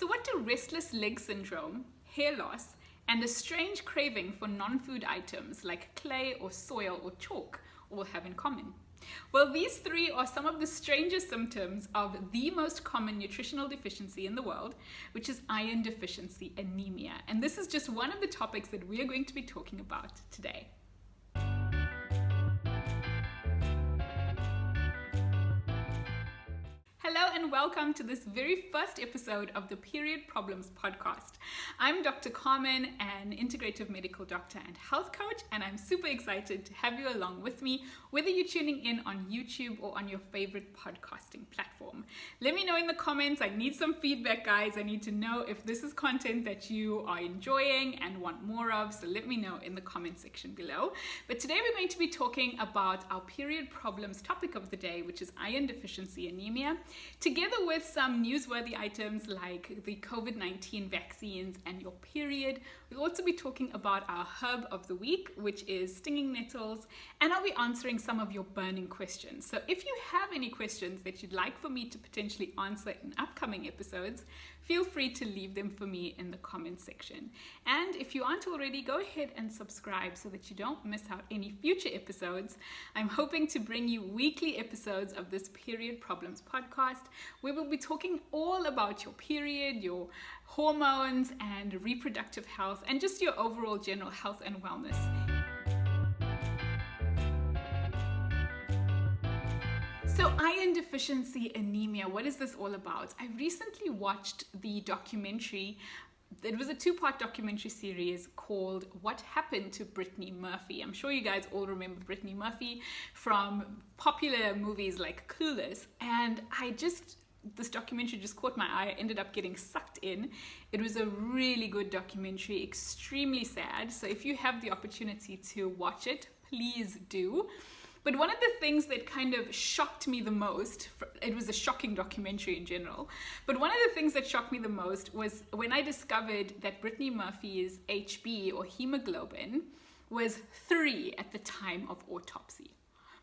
So what do restless leg syndrome, hair loss, and a strange craving for non-food items like clay or soil or chalk all have in common? Well, these three are some of the strangest symptoms of the most common nutritional deficiency in the world, which is iron deficiency anemia. And this is just one of the topics that we are going to be talking about today. Hello and welcome to this very first episode of the Period Problems Podcast. I'm Dr. Carmen, an integrative medical doctor and health coach, and I'm super excited to have you along with me, whether you're tuning in on YouTube or on your favorite podcasting platform. Let me know in the comments. I need some feedback, guys. I need to know if this is content that you are enjoying and want more of, so let me know in the comment section below. But today we're going to be talking about our period problems topic of the day, which is iron deficiency anemia, together with some newsworthy items like the COVID-19 vaccines and your period. We'll also be talking about our herb of the week, which is stinging nettles, and I'll be answering some of your burning questions. So if you have any questions that you'd like for me to potentially answer in upcoming episodes, feel free to leave them for me in the comment section. And if you aren't already, go ahead and subscribe so that you don't miss out any future episodes. I'm hoping to bring you weekly episodes of this Period Problems podcast, where we'll be talking all about your period, your hormones and reproductive health, and just your overall general health and wellness. So iron deficiency anemia, what is this all about? I recently watched the documentary. It was a two-part documentary series called What Happened to Brittany Murphy. I'm sure you guys all remember Brittany Murphy from popular movies like Clueless, and this documentary just caught my eye. I ended up getting sucked in. It was a really good documentary, extremely sad. So if you have the opportunity to watch it, please do. But one of the things that kind of shocked me the most, it was a shocking documentary in general, but one of the things that shocked me the most was when I discovered that Brittany Murphy's HB or hemoglobin was 3 at the time of autopsy.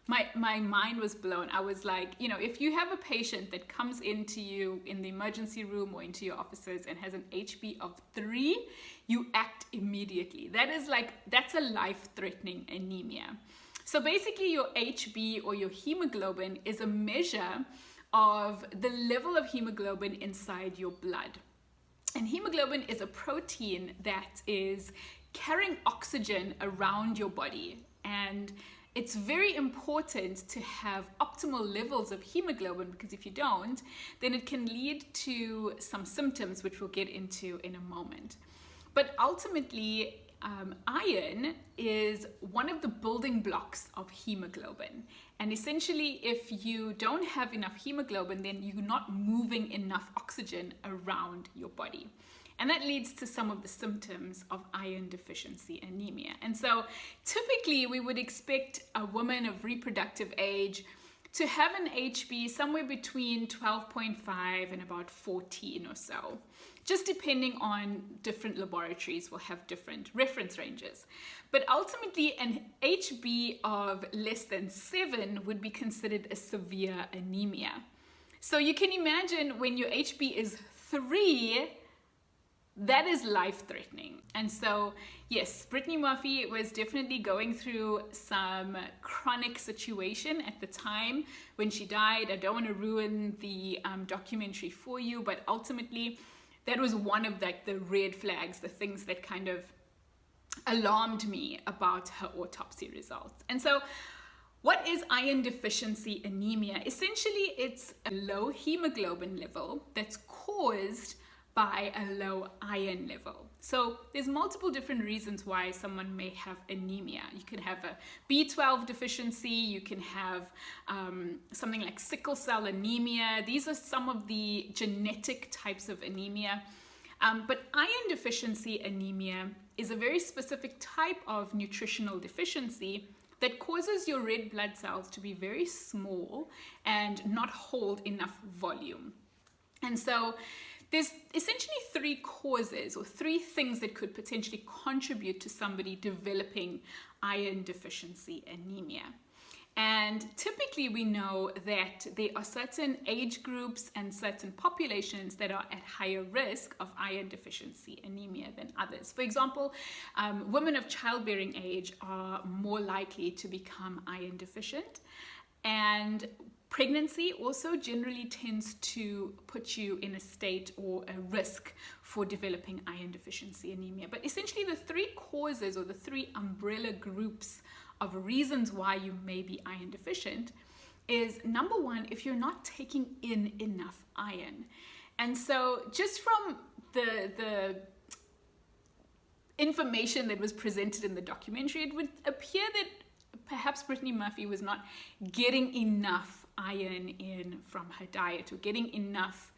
My mind was blown. I was like, if you have a patient that comes into you in the emergency room or into your offices and has an HB of 3, you act immediately. That's a life-threatening anemia. So basically your HB or your hemoglobin is a measure of the level of hemoglobin inside your blood. And hemoglobin is a protein that is carrying oxygen around your body. And it's very important to have optimal levels of hemoglobin, because if you don't, then it can lead to some symptoms, which we'll get into in a moment. But ultimately, iron is one of the building blocks of hemoglobin. And essentially, if you don't have enough hemoglobin, then you're not moving enough oxygen around your body. And that leads to some of the symptoms of iron deficiency anemia. And so typically we would expect a woman of reproductive age to have an HB somewhere between 12.5 and about 14 or so. Just depending on different laboratories will have different reference ranges. But ultimately an HB of less than 7 would be considered a severe anemia. So you can imagine when your HB is 3, that is life-threatening. And so, yes, Brittany Murphy was definitely going through some chronic situation at the time when she died. I don't want to ruin the documentary for you, but ultimately that was one of the red flags, the things that kind of alarmed me about her autopsy results. And so what is iron deficiency anemia? Essentially, it's a low hemoglobin level that's caused by a low iron level. So there's multiple different reasons why someone may have anemia. You can have a B12 deficiency, you can have something like sickle cell anemia. These are some of the genetic types of anemia. But iron deficiency anemia is a very specific type of nutritional deficiency that causes your red blood cells to be very small and not hold enough volume. And so there's essentially 3 causes or 3 things that could potentially contribute to somebody developing iron deficiency anemia. And typically we know that there are certain age groups and certain populations that are at higher risk of iron deficiency anemia than others. For example, women of childbearing age are more likely to become iron deficient, and pregnancy also generally tends to put you in a state or a risk for developing iron deficiency anemia. But essentially the three causes or the three umbrella groups of reasons why you may be iron deficient is, number one, if you're not taking in enough iron. And so just from the information that was presented in the documentary, it would appear that perhaps Brittany Murphy was not getting enough iron in from her diet, or getting enough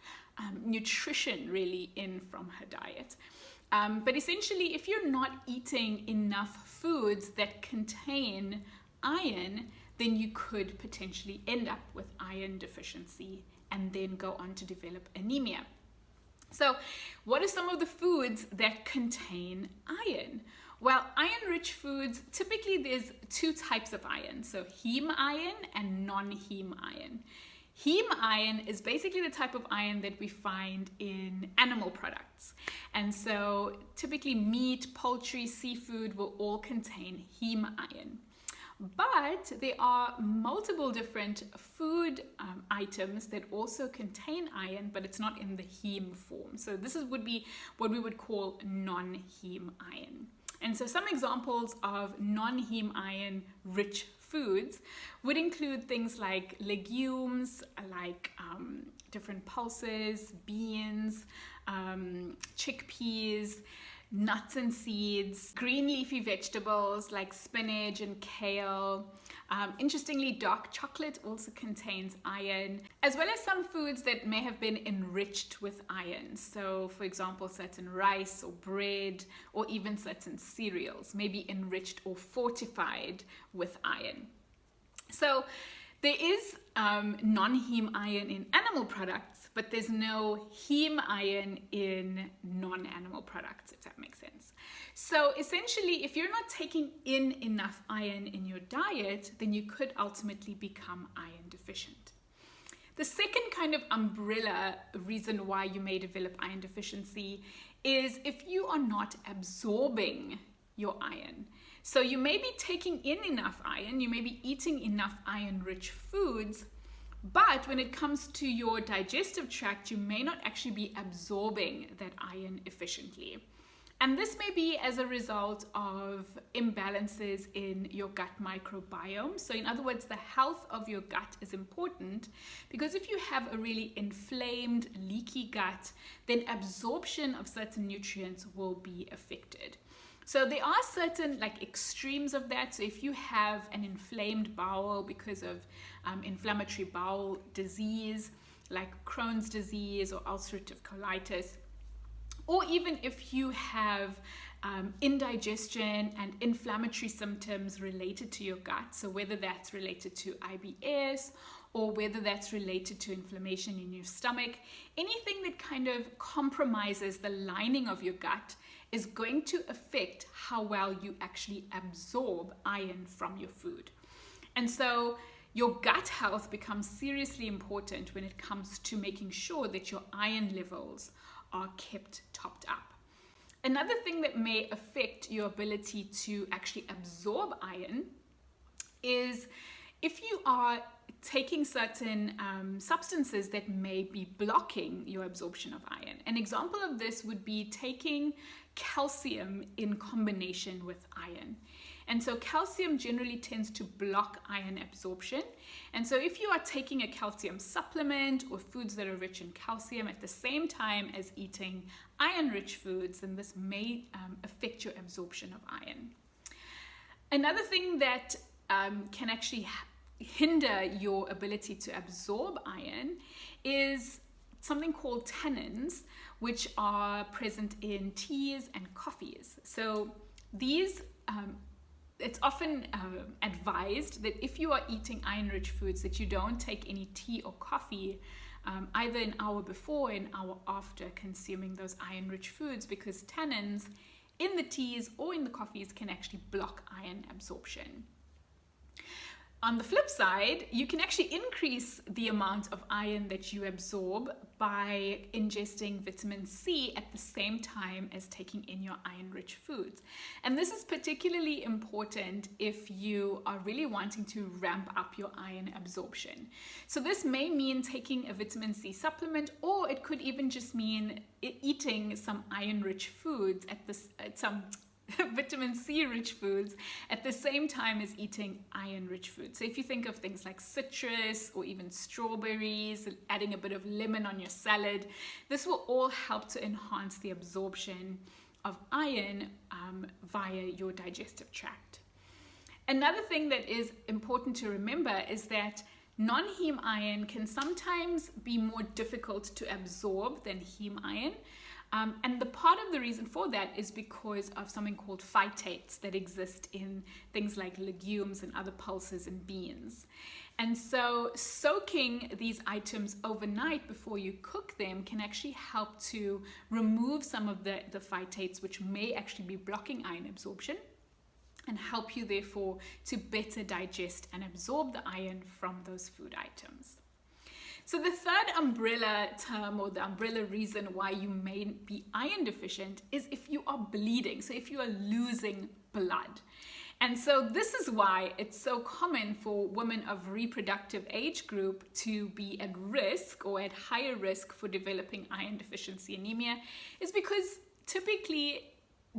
nutrition really in from her diet. But essentially, if you're not eating enough foods that contain iron, then you could potentially end up with iron deficiency and then go on to develop anemia. So what are some of the foods that contain iron? Well, iron-rich foods, typically there's two types of iron, so heme iron and non-heme iron. Heme iron is basically the type of iron that we find in animal products. And so typically meat, poultry, seafood will all contain heme iron. But there are multiple different food items that also contain iron, but it's not in the heme form. So this would be what we would call non-heme iron. And so some examples of non-heme iron rich foods would include things like legumes, like different pulses, beans, chickpeas, nuts and seeds, green leafy vegetables like spinach and kale. Interestingly, dark chocolate also contains iron, as well as some foods that may have been enriched with iron. So, for example, certain rice or bread, or even certain cereals may be enriched or fortified with iron. So, there is non-heme iron in animal products, but there's no heme iron in non-animal products, if that makes sense. So essentially, if you're not taking in enough iron in your diet, then you could ultimately become iron deficient. The second kind of umbrella reason why you may develop iron deficiency is if you are not absorbing your iron. So you may be taking in enough iron, you may be eating enough iron-rich foods, but when it comes to your digestive tract, you may not actually be absorbing that iron efficiently. And this may be as a result of imbalances in your gut microbiome. So in other words, the health of your gut is important, because if you have a really inflamed, leaky gut, then absorption of certain nutrients will be affected. So there are certain extremes of that. So if you have an inflamed bowel because of inflammatory bowel disease, like Crohn's disease or ulcerative colitis, or even if you have indigestion and inflammatory symptoms related to your gut, so whether that's related to IBS or whether that's related to inflammation in your stomach, anything that kind of compromises the lining of your gut is going to affect how well you actually absorb iron from your food. And so your gut health becomes seriously important when it comes to making sure that your iron levels are kept topped up. Another thing that may affect your ability to actually absorb iron is if you are taking certain substances that may be blocking your absorption of iron. An example of this would be taking calcium in combination with iron. And so calcium generally tends to block iron absorption. And so if you are taking a calcium supplement or foods that are rich in calcium at the same time as eating iron-rich foods, then this may affect your absorption of iron. Another thing that can actually hinder your ability to absorb iron is something called tannins, which are present in teas and coffees. So these it's often advised that if you are eating iron-rich foods, that you don't take any tea or coffee either an hour before or an hour after consuming those iron-rich foods, because tannins in the teas or in the coffees can actually block iron absorption. On the flip side, you can actually increase the amount of iron that you absorb by ingesting vitamin C at the same time as taking in your iron-rich foods. And this is particularly important if you are really wanting to ramp up your iron absorption. So this may mean taking a vitamin C supplement, or it could even just mean eating some iron-rich foods some vitamin C rich foods at the same time as eating iron rich foods. So if you think of things like citrus or even strawberries, adding a bit of lemon on your salad, this will all help to enhance the absorption of iron via your digestive tract. Another thing that is important to remember is that non-heme iron can sometimes be more difficult to absorb than heme iron. And the part of the reason for that is because of something called phytates that exist in things like legumes and other pulses and beans. And so soaking these items overnight before you cook them can actually help to remove some of the phytates, which may actually be blocking iron absorption, and help you therefore to better digest and absorb the iron from those food items. So the third umbrella term, or the umbrella reason why you may be iron deficient, is if you are bleeding, so if you are losing blood. And so this is why it's so common for women of reproductive age group to be at risk or at higher risk for developing iron deficiency anemia, is because typically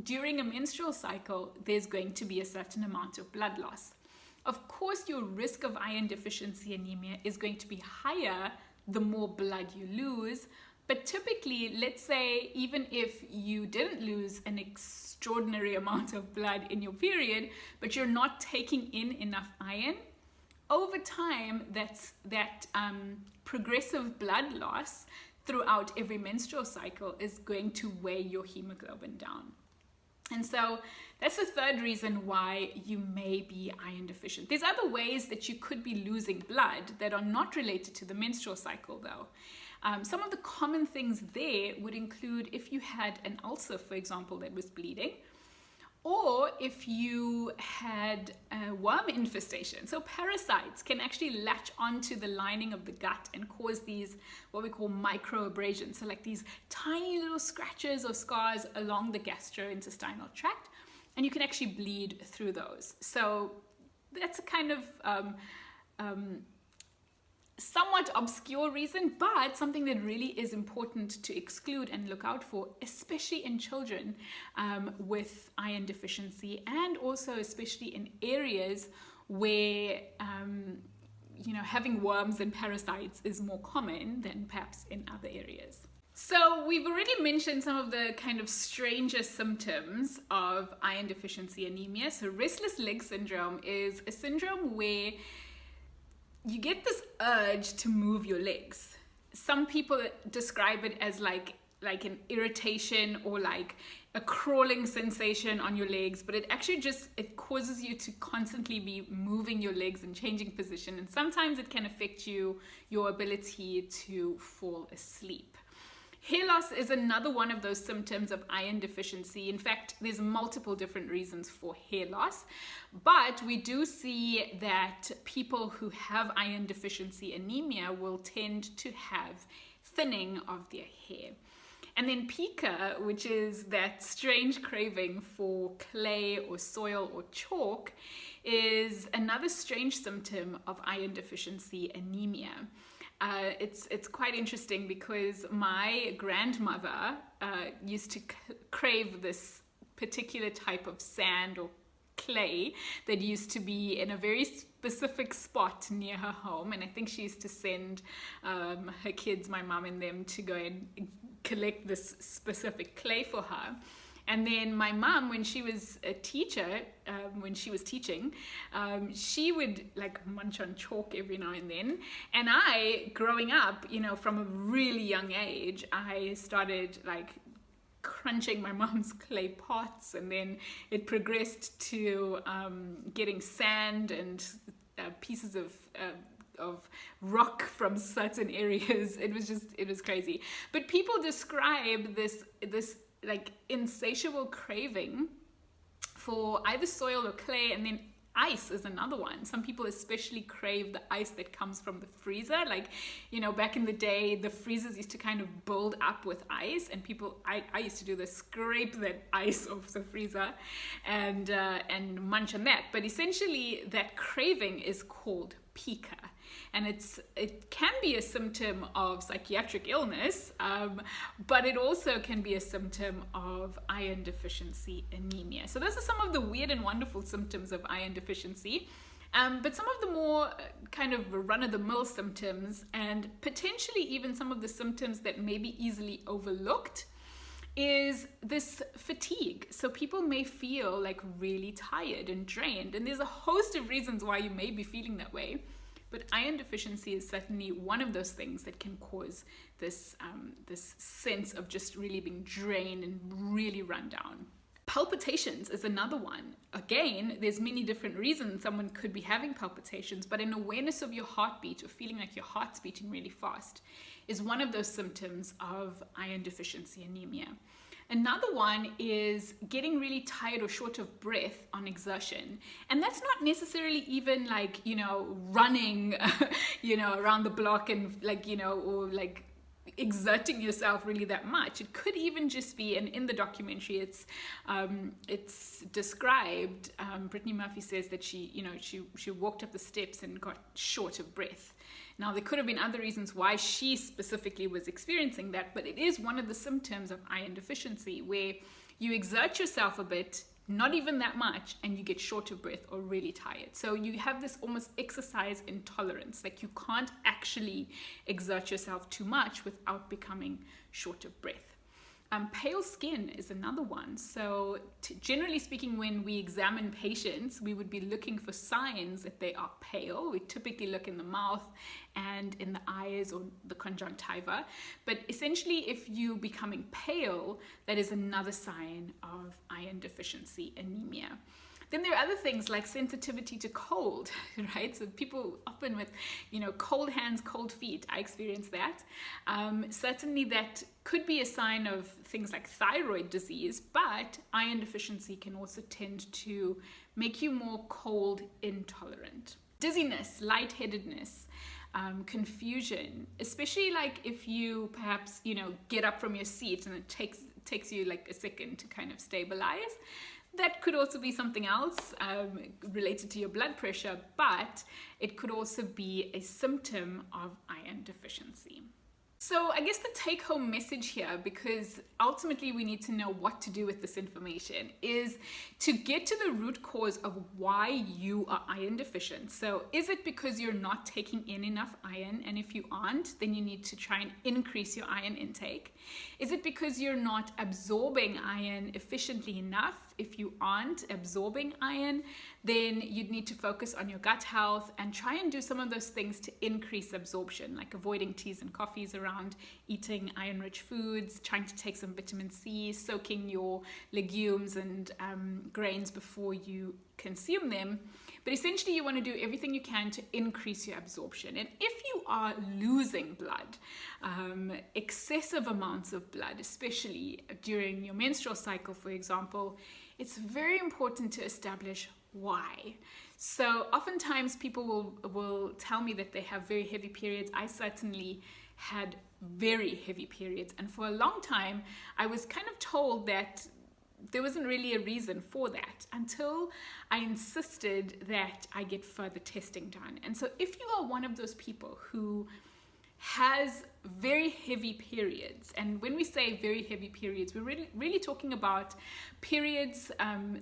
during a menstrual cycle, there's going to be a certain amount of blood loss. Of course, your risk of iron deficiency anemia is going to be higher the more blood you lose. But typically, let's say even if you didn't lose an extraordinary amount of blood in your period, but you're not taking in enough iron, over time, that progressive blood loss throughout every menstrual cycle is going to weigh your hemoglobin down. And so that's the third reason why you may be iron deficient. There's other ways that you could be losing blood that are not related to the menstrual cycle, though. Some of the common things there would include if you had an ulcer, for example, that was bleeding, or if you had a worm infestation. So parasites can actually latch onto the lining of the gut and cause these, what we call microabrasions. So like these tiny little scratches or scars along the gastrointestinal tract, and you can actually bleed through those. So that's a kind of somewhat obscure reason, but something that really is important to exclude and look out for, especially in children with iron deficiency, and also especially in areas where having worms and parasites is more common than perhaps in other areas. So we've already mentioned some of the kind of stranger symptoms of iron deficiency anemia. So restless leg syndrome is a syndrome where you get this urge to move your legs. Some people describe it as like an irritation or like a crawling sensation on your legs, but it actually it causes you to constantly be moving your legs and changing position. And sometimes it can affect your ability to fall asleep. Hair loss is another one of those symptoms of iron deficiency. In fact, there's multiple different reasons for hair loss, but we do see that people who have iron deficiency anemia will tend to have thinning of their hair. And then pica, which is that strange craving for clay or soil or chalk, is another strange symptom of iron deficiency anemia. It's quite interesting because my grandmother used to crave this particular type of sand or clay that used to be in a very specific spot near her home, and I think she used to send her kids, my mom and them, to go and collect this specific clay for her. And then my mom, when she was a teacher, when she was teaching, she would like munch on chalk every now and then. And I, growing up, from a really young age, I started like crunching my mom's clay pots, and then it progressed to getting sand and pieces of rock from certain areas. It was crazy. But people describe this like insatiable craving for either soil or clay, and then Ice is another one. Some people especially crave the ice that comes from the freezer. Like, back in the day, the freezers used to kind of build up with ice, and I used to do this, scrape that ice off the freezer and munch on that. But essentially, that craving is called pica. And it can be a symptom of psychiatric illness, but it also can be a symptom of iron deficiency anemia. So those are some of the weird and wonderful symptoms of iron deficiency. But some of the more kind of run-of-the-mill symptoms, and potentially even some of the symptoms that may be easily overlooked, is this fatigue. So people may feel like really tired and drained, and there's a host of reasons why you may be feeling that way. But iron deficiency is certainly one of those things that can cause this sense of just really being drained and really run down. Palpitations is another one. Again, there's many different reasons someone could be having palpitations, but an awareness of your heartbeat or feeling like your heart's beating really fast is one of those symptoms of iron deficiency anemia. Another one is getting really tired or short of breath on exertion. And that's not necessarily even like, running, around the block and or exerting yourself really that much. It could even just be, and in the documentary it's described, Brittany Murphy says that she walked up the steps and got short of breath. Now, there could have been other reasons why she specifically was experiencing that, but it is one of the symptoms of iron deficiency, where you exert yourself a bit, not even that much, and you get short of breath or really tired. So you have this almost exercise intolerance, like you can't actually exert yourself too much without becoming short of breath. Pale skin is another one. So generally speaking, when we examine patients, we would be looking for signs that they are pale. We typically look in the mouth and in the eyes or the conjunctiva. But essentially, if you're becoming pale, that is another sign of iron deficiency anemia. Then there are other things like sensitivity to cold, right? So people often with, cold hands, cold feet, I experience that. Certainly that could be a sign of things like thyroid disease, but iron deficiency can also tend to make you more cold intolerant. Dizziness, lightheadedness, confusion, especially like if you perhaps, get up from your seat and it takes you like a second to kind of stabilize. That could also be something else related to your blood pressure, but it could also be a symptom of iron deficiency. So I guess the take-home message here, because ultimately we need to know what to do with this information, is to get to the root cause of why you are iron deficient. So is it because you're not taking in enough iron? And if you aren't, then you need to try and increase your iron intake. Is it because you're not absorbing iron efficiently enough? If you aren't absorbing iron, then you'd need to focus on your gut health and try and do some of those things to increase absorption, like avoiding teas and coffees around, eating iron-rich foods, trying to take some vitamin C, soaking your legumes and grains before you consume them. But essentially, you want to do everything you can to increase your absorption. And if you are losing blood, excessive amounts of blood, especially during your menstrual cycle, for example, it's very important to establish why. So oftentimes people will tell me that they have very heavy periods. I certainly had very heavy periods. And for a long time, I was kind of told that there wasn't really a reason for that until I insisted that I get further testing done. And so if you are one of those people who has very heavy periods, and when we say very heavy periods, we're really talking about periods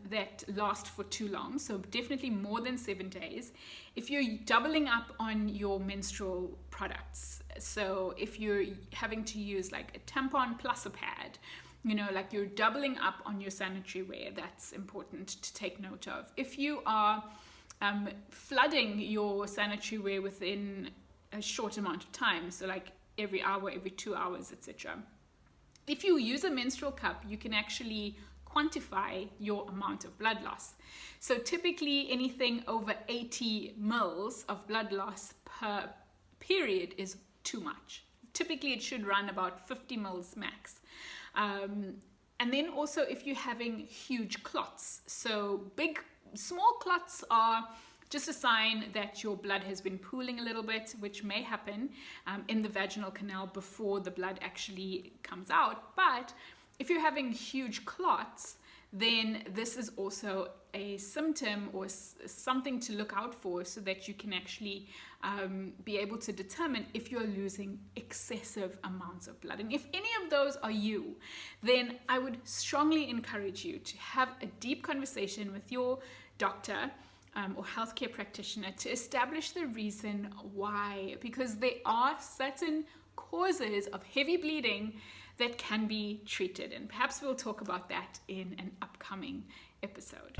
that last for too long, so definitely more than 7 days. If you're doubling up on your menstrual products, so if you're having to use like a tampon plus a pad, like you're doubling up on your sanitary wear, that's important to take note of. If you are flooding your sanitary wear within a short amount of time, so like every hour, every 2 hours, etc. If you use a menstrual cup, you can actually quantify your amount of blood loss. So typically anything over 80 mils of blood loss per period is too much. Typically it should run about 50 mils max. And then also if you're having huge clots, so big small clots are just a sign that your blood has been pooling a little bit, which may happen in the vaginal canal before the blood actually comes out. But if you're having huge clots, then this is also a symptom or something to look out for, so that you can actually be able to determine if you're losing excessive amounts of blood. And if any of those are you, then I would strongly encourage you to have a deep conversation with your doctor or healthcare practitioner to establish the reason why, because there are certain causes of heavy bleeding that can be treated, and perhaps we'll talk about that in an upcoming episode.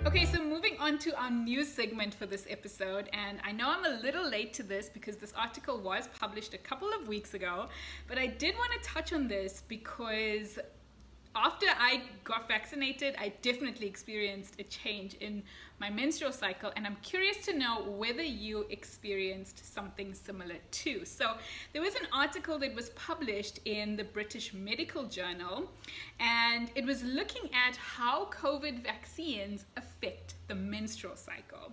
Okay, so moving on to our new segment for this episode, and I know I'm a little late to this because this article was published a couple of weeks ago, but I did want to touch on this because after I got vaccinated, I definitely experienced a change in my menstrual cycle, and I'm curious to know whether you experienced something similar too. So there was an article that was published in the British Medical Journal, and it was looking at how COVID vaccines affect the menstrual cycle.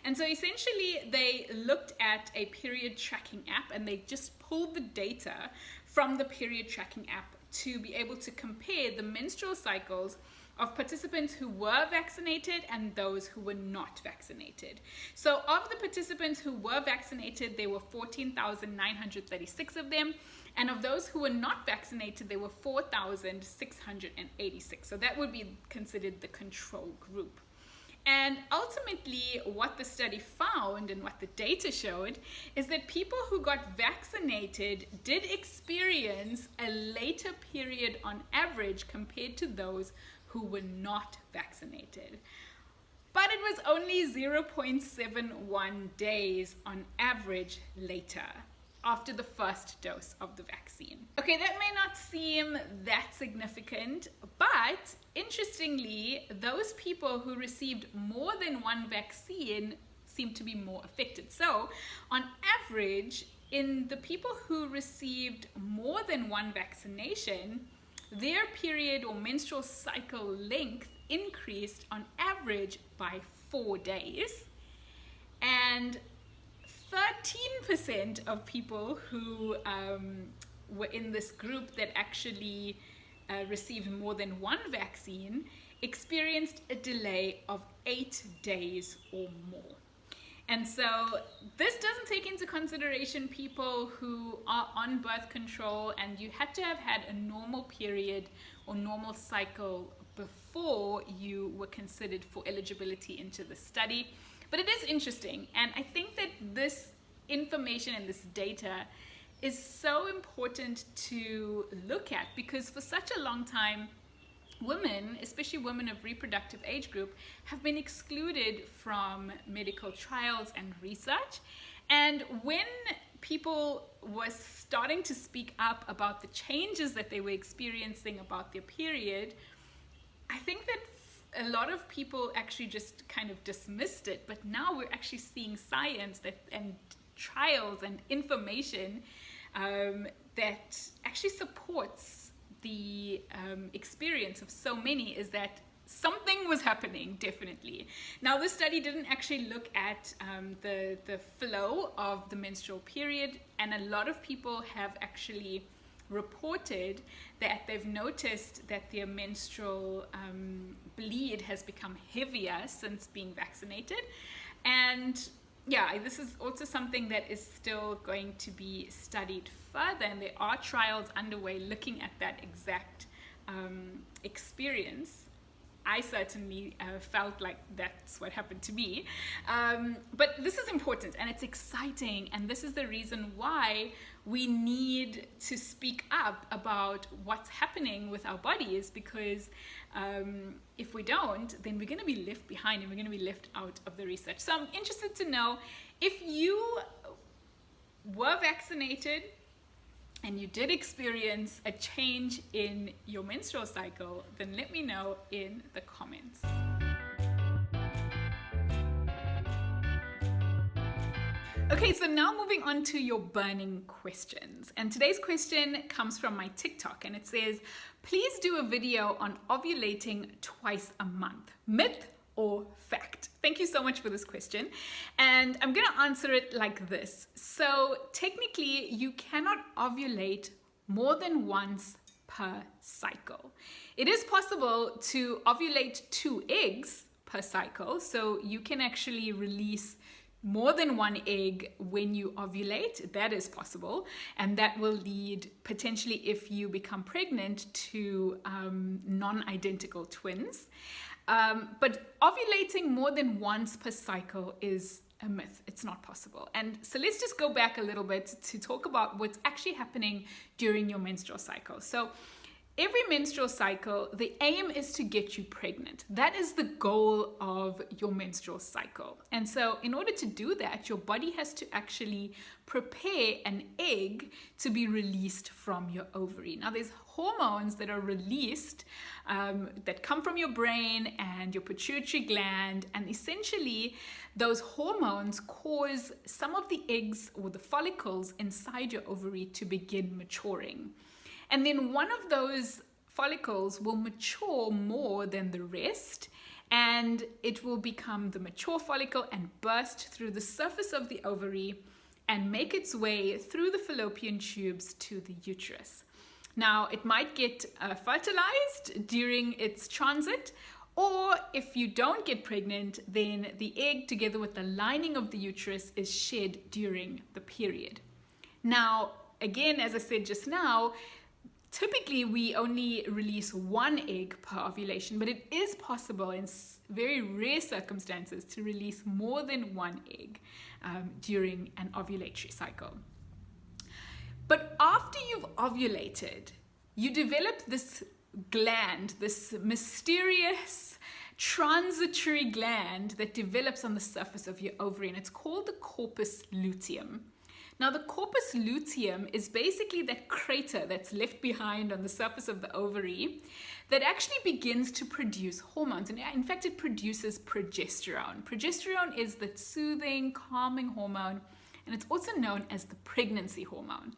And so essentially they looked at a period tracking app, and they just pulled the data from the period tracking app to be able to compare the menstrual cycles of participants who were vaccinated and those who were not vaccinated. So of the participants who were vaccinated, there were 14,936 of them, and of those who were not vaccinated, there were 4,686. So that would be considered the control group. And ultimately, what the study found and what the data showed is that people who got vaccinated did experience a later period on average compared to those who were not vaccinated. But it was only 0.71 days on average later after the first dose of the vaccine. Okay, that may not seem that significant, but interestingly, those people who received more than one vaccine seem to be more affected. So, on average, in the people who received more than one vaccination, their period or menstrual cycle length increased on average by 4 days, and 13% of people who were in this group that actually received more than one vaccine experienced a delay of 8 days or more. And so this doesn't take into consideration people who are on birth control and you had to have had a normal period or normal cycle before you were considered for eligibility into the study. But it is interesting, and I think that this information and this data is so important to look at, because for such a long time, women, especially women of reproductive age group, have been excluded from medical trials and research. And when people were starting to speak up about the changes that they were experiencing about their period, I think that a lot of people actually just kind of dismissed it, but now we're actually seeing science and trials and information that actually supports the experience of so many, is that something was happening, definitely. Now, this study didn't actually look at the flow of the menstrual period, and a lot of people have actually reported that they've noticed that their menstrual bleed has become heavier since being vaccinated. And yeah, this is also something that is still going to be studied further, and there are trials underway looking at that exact experience. I certainly felt like that's what happened to me. But this is important and it's exciting, and this is the reason why we need to speak up about what's happening with our bodies, because if we don't, then we're going to be left behind and we're going to be left out of the research. So I'm interested to know if you were vaccinated and you did experience a change in your menstrual cycle, then let me know in the comments. Okay, so now moving on to your burning questions. And today's question comes from my TikTok, and it says, please do a video on ovulating twice a month. Myth or fact? Thank you so much for this question. And I'm going to answer it like this. So technically, you cannot ovulate more than once per cycle. It is possible to ovulate 2 eggs per cycle. So you can actually release more than 1 egg when you ovulate. That is possible, and that will lead potentially, if you become pregnant, to non-identical twins. But ovulating more than once per cycle is a myth. It's not possible. And so let's just go back a little bit to talk about what's actually happening during your menstrual cycle. So every menstrual cycle, the aim is to get you pregnant. That is the goal of your menstrual cycle. And so in order to do that, your body has to actually prepare an egg to be released from your ovary. Now, there's hormones that are released that come from your brain and your pituitary gland. And essentially, those hormones cause some of the eggs or the follicles inside your ovary to begin maturing. And then one of those follicles will mature more than the rest, and it will become the mature follicle and burst through the surface of the ovary and make its way through the fallopian tubes to the uterus. Now, it might get fertilized during its transit, or if you don't get pregnant, then the egg together with the lining of the uterus is shed during the period. Now, again, as I said just now, typically, we only release 1 egg per ovulation, but it is possible in very rare circumstances to release more than 1 egg during an ovulatory cycle. But after you've ovulated, you develop this gland, this mysterious transitory gland that develops on the surface of your ovary, and it's called the corpus luteum. Now, the corpus luteum is basically that crater that's left behind on the surface of the ovary that actually begins to produce hormones. And in fact, it produces progesterone. Progesterone is that soothing, calming hormone, and it's also known as the pregnancy hormone.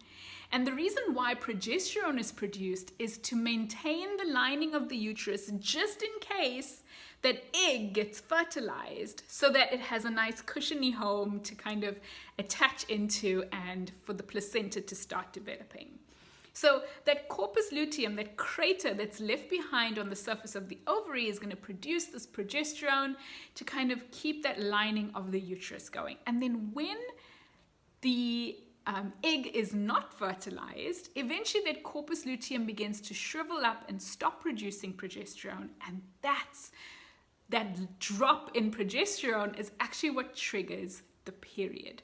And the reason why progesterone is produced is to maintain the lining of the uterus just in case that egg gets fertilized, so that it has a nice cushiony home to kind of attach into and for the placenta to start developing. So that corpus luteum, that crater that's left behind on the surface of the ovary, is going to produce this progesterone to kind of keep that lining of the uterus going. And then when the egg is not fertilized, eventually that corpus luteum begins to shrivel up and stop producing progesterone, and that drop in progesterone is actually what triggers the period.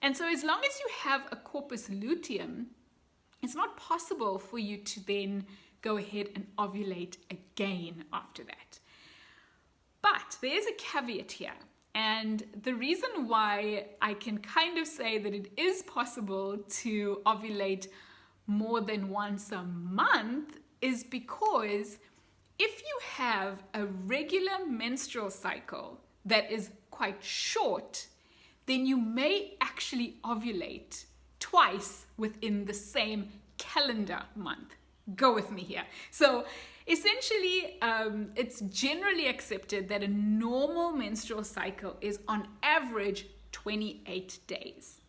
And so as long as you have a corpus luteum, it's not possible for you to then go ahead and ovulate again after that. But there's a caveat here. And the reason why I can kind of say that it is possible to ovulate more than once a month is because if you have a regular menstrual cycle that is quite short, then you may actually ovulate twice within the same calendar month. Go with me here. So essentially, it's generally accepted that a normal menstrual cycle is on average 28 days.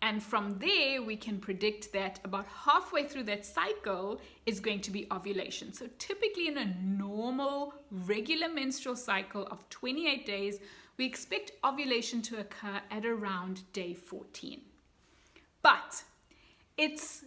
And from there, we can predict that about halfway through that cycle is going to be ovulation. So typically in a normal, regular menstrual cycle of 28 days, we expect ovulation to occur at around day 14. But it's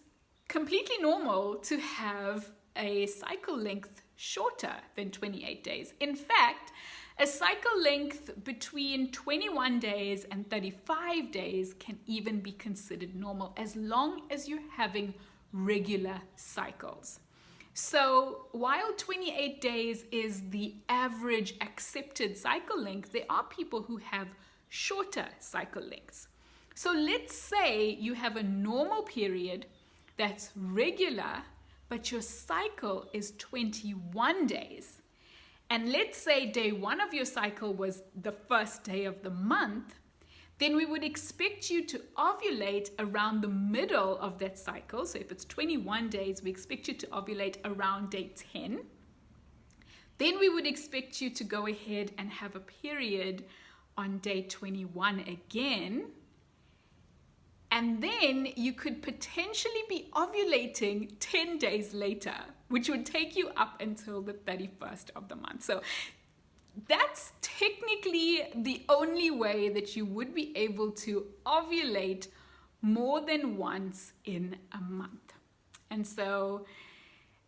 completely normal to have a cycle length shorter than 28 days. In fact, a cycle length between 21 days and 35 days can even be considered normal as long as you're having regular cycles. So while 28 days is the average accepted cycle length, there are people who have shorter cycle lengths. So let's say you have a normal period that's regular, but your cycle is 21 days. And let's say day 1 of your cycle was the first day of the month, then we would expect you to ovulate around the middle of that cycle. So if it's 21 days, we expect you to ovulate around day 10. Then we would expect you to go ahead and have a period on day 21 again. And then you could potentially be ovulating 10 days later, which would take you up until the 31st of the month. So that's technically the only way that you would be able to ovulate more than once in a month. And so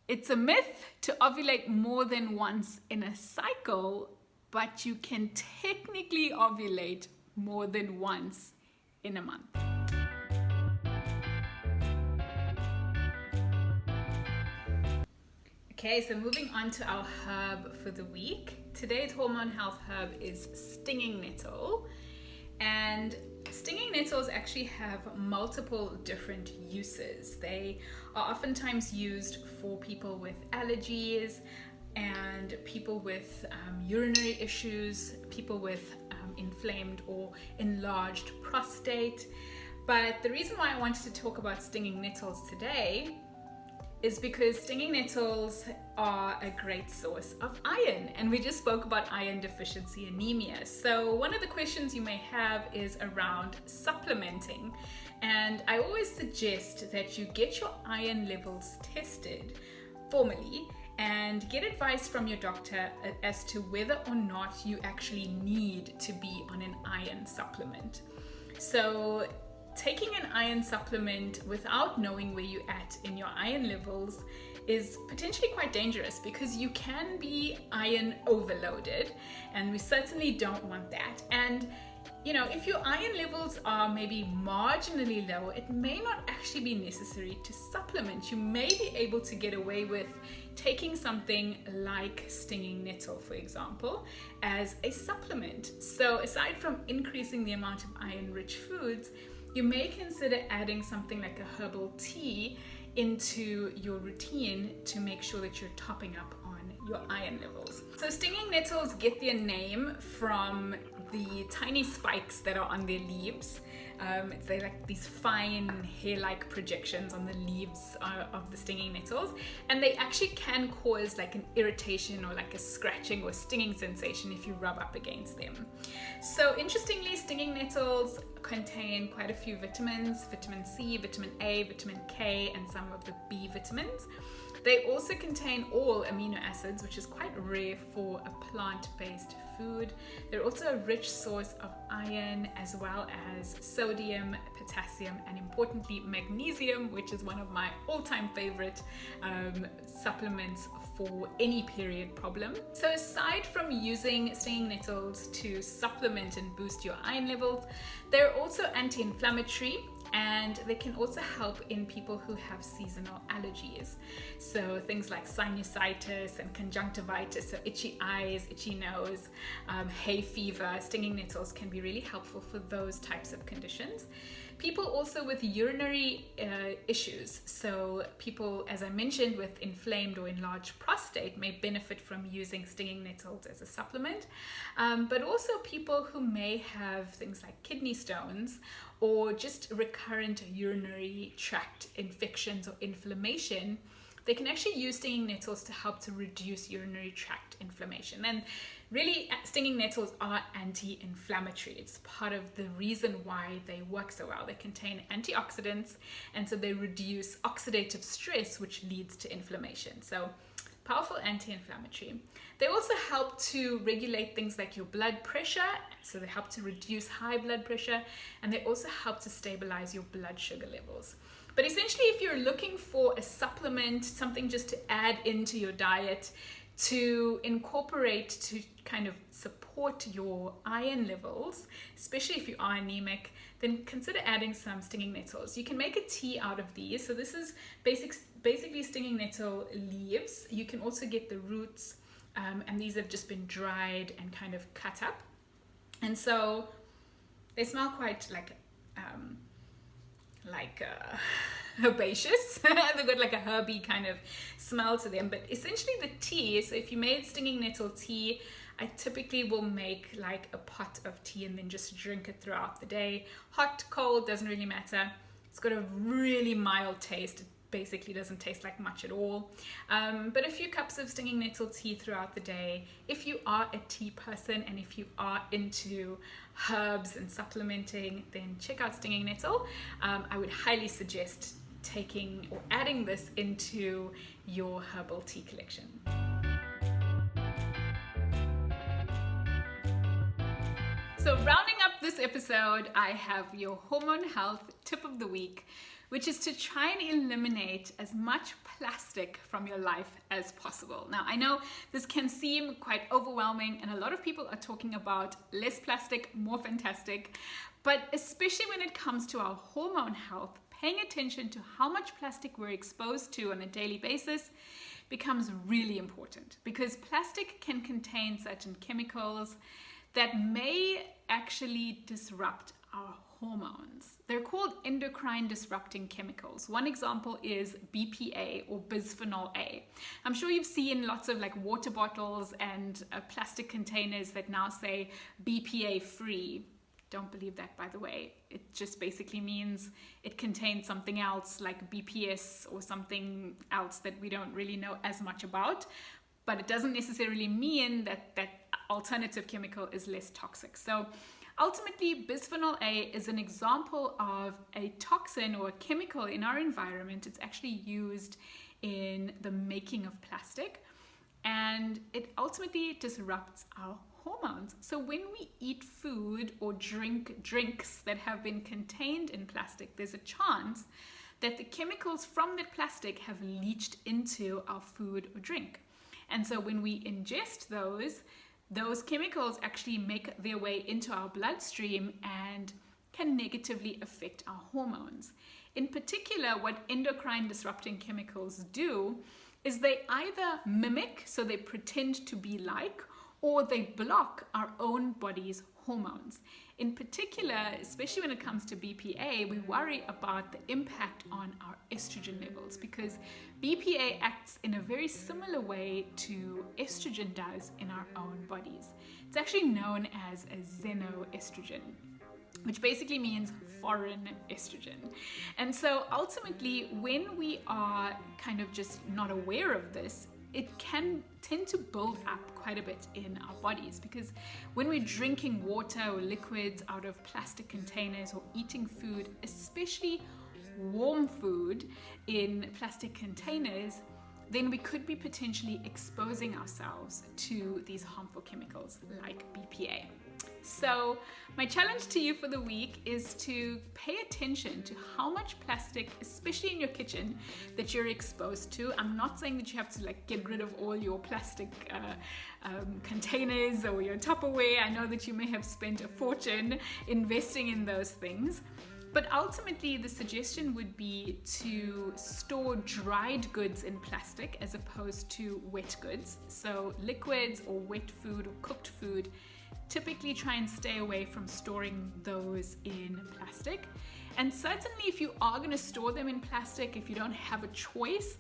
it's a myth to ovulate more than once in a cycle, but you can technically ovulate more than once in a month. Okay, so moving on to our herb for the week. Today's hormone health herb is stinging nettle. And stinging nettles actually have multiple different uses. They are oftentimes used for people with allergies and people with urinary issues, people with inflamed or enlarged prostate. But the reason why I wanted to talk about stinging nettles today is because stinging nettles are a great source of iron, and we just spoke about iron deficiency anemia. So one of the questions you may have is around supplementing, and I always suggest that you get your iron levels tested formally and get advice from your doctor as to whether or not you actually need to be on an iron supplement. So taking an iron supplement without knowing where you're at in your iron levels is potentially quite dangerous, because you can be iron overloaded, and we certainly don't want that. And you know, if your iron levels are maybe marginally low, it may not actually be necessary to supplement. You may be able to get away with taking something like stinging nettle, for example, as a supplement. So aside from increasing the amount of iron-rich foods, you may consider adding something like a herbal tea into your routine to make sure that you're topping up on your iron levels. So stinging nettles get their name from the tiny spikes that are on their leaves. They're like these fine hair-like projections on the leaves of the stinging nettles, and they actually can cause like an irritation or like a scratching or stinging sensation if you rub up against them. So interestingly, stinging nettles contain quite a few vitamins: vitamin C, vitamin A, vitamin K, and some of the B vitamins. They also contain all amino acids, which is quite rare for a plant-based food. They're also a rich source of iron, as well as sodium, potassium, and importantly magnesium, which is one of my all-time favorite supplements for any period problem. So aside from using stinging nettles to supplement and boost your iron levels, they're also anti-inflammatory, and they can also help in people who have seasonal allergies. So things like sinusitis and conjunctivitis, so itchy eyes, itchy nose, hay fever. Stinging nettles can be really helpful for those types of conditions. People also with urinary issues, so people, as I mentioned, with inflamed or enlarged prostate may benefit from using stinging nettles as a supplement, but also people who may have things like kidney stones or just recurrent urinary tract infections or inflammation. They can actually use stinging nettles to help to reduce urinary tract inflammation. And really, stinging nettles are anti-inflammatory. It's part of the reason why they work so well. They contain antioxidants, and so they reduce oxidative stress, which leads to inflammation. So powerful anti-inflammatory. They also help to regulate things like your blood pressure, so they help to reduce high blood pressure, and they also help to stabilize your blood sugar levels. But essentially, if you're looking for a supplement, something just to add into your diet to incorporate to kind of support your iron levels, especially if you are anemic, then consider adding some stinging nettles. You can make a tea out of these. So this is basically stinging nettle leaves. You can also get the roots, and these have just been dried and kind of cut up. And so they smell quite like herbaceous. They've got like a herby kind of smell to them, but essentially the tea, so if you made stinging nettle tea, I typically will make like a pot of tea and then just drink it throughout the day. Hot, cold, doesn't really matter. It's got a really mild taste. It basically doesn't taste like much at all. But a few cups of stinging nettle tea throughout the day. If you are a tea person and if you are into herbs and supplementing, then check out stinging nettle. I would highly suggest taking or adding this into your herbal tea collection. So rounding up this episode, I have your hormone health tip of the week, which is to try and eliminate as much plastic from your life as possible. Now, I know this can seem quite overwhelming, and a lot of people are talking about less plastic, more fantastic, but especially when it comes to our hormone health, paying attention to how much plastic we're exposed to on a daily basis becomes really important, because plastic can contain certain chemicals that may actually disrupt our hormones. They're called endocrine disrupting chemicals. One example is BPA or bisphenol A. I'm sure you've seen lots of like water bottles and plastic containers that now say BPA free. Don't believe that, by the way. It just basically means it contains something else like BPS or something else that we don't really know as much about. But it doesn't necessarily mean that that alternative chemical is less toxic. So ultimately, bisphenol A is an example of a toxin or a chemical in our environment. It's actually used in the making of plastic, and it ultimately disrupts our hormones. So when we eat food or drink drinks that have been contained in plastic, there's a chance that the chemicals from that plastic have leached into our food or drink. And so when we ingest those chemicals actually make their way into our bloodstream and can negatively affect our hormones. In particular, what endocrine disrupting chemicals do is they either mimic, so they pretend to be like, or they block our own body's hormones. In particular, especially when it comes to BPA, we worry about the impact on our estrogen levels, because BPA acts in a very similar way to estrogen does in our own bodies. It's actually known as a xenoestrogen, which basically means foreign estrogen. And so ultimately, when we are kind of just not aware of this, it can tend to build up quite a bit in our bodies, because when we're drinking water or liquids out of plastic containers or eating food, especially warm food in plastic containers, then we could be potentially exposing ourselves to these harmful chemicals like BPA. So my challenge to you for the week is to pay attention to how much plastic, especially in your kitchen, that you're exposed to. I'm not saying that you have to like get rid of all your plastic containers or your Tupperware. I know that you may have spent a fortune investing in those things. But ultimately, the suggestion would be to store dried goods in plastic as opposed to wet goods. So liquids or wet food or cooked food, typically try and stay away from storing those in plastic. And certainly if you are going to store them in plastic, if you don't have a choice,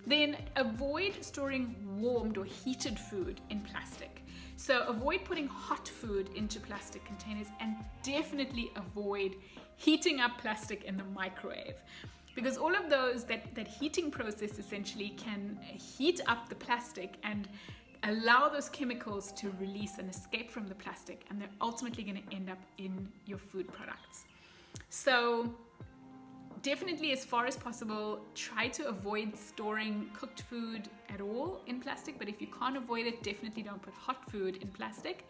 then avoid storing warmed or heated food in plastic. So avoid putting hot food into plastic containers, and definitely avoid heating up plastic in the microwave, because all of those, that heating process essentially can heat up the plastic and allow those chemicals to release and escape from the plastic, and they're ultimately going to end up in your food products. So definitely, as far as possible, try to avoid storing cooked food at all in plastic, but if you can't avoid it, definitely don't put hot food in plastic.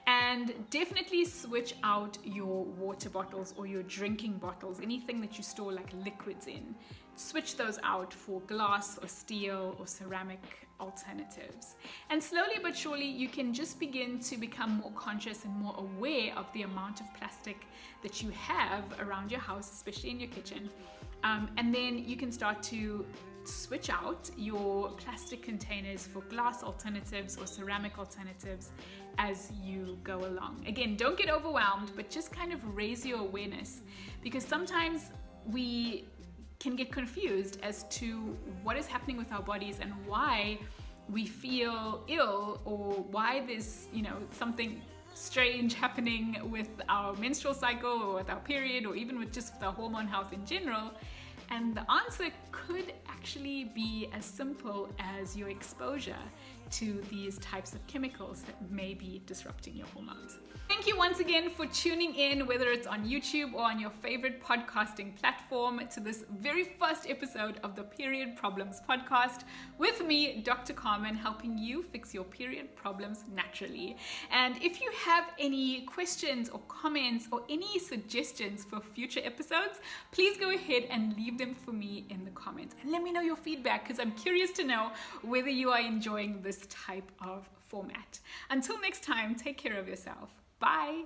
And definitely switch out your water bottles or your drinking bottles, anything that you store like liquids in. Switch those out for glass or steel or ceramic alternatives. And slowly but surely, you can just begin to become more conscious and more aware of the amount of plastic that you have around your house, especially in your kitchen. And then you can start to switch out your plastic containers for glass alternatives or ceramic alternatives as you go along. Again, don't get overwhelmed, but just kind of raise your awareness, because sometimes we can get confused as to what is happening with our bodies and why we feel ill or why there's, something strange happening with our menstrual cycle or with our period or even with our hormone health in general. And the answer could actually be as simple as your exposure to these types of chemicals that may be disrupting your hormones. Thank you once again for tuning in, whether it's on YouTube or on your favorite podcasting platform, to this very first episode of the Period Problems Podcast with me, Dr. Carmen, helping you fix your period problems naturally. And if you have any questions or comments or any suggestions for future episodes, please go ahead and leave them for me in the comments and let me know your feedback, because I'm curious to know whether you are enjoying this type of format. Until next time, take care of yourself. Bye.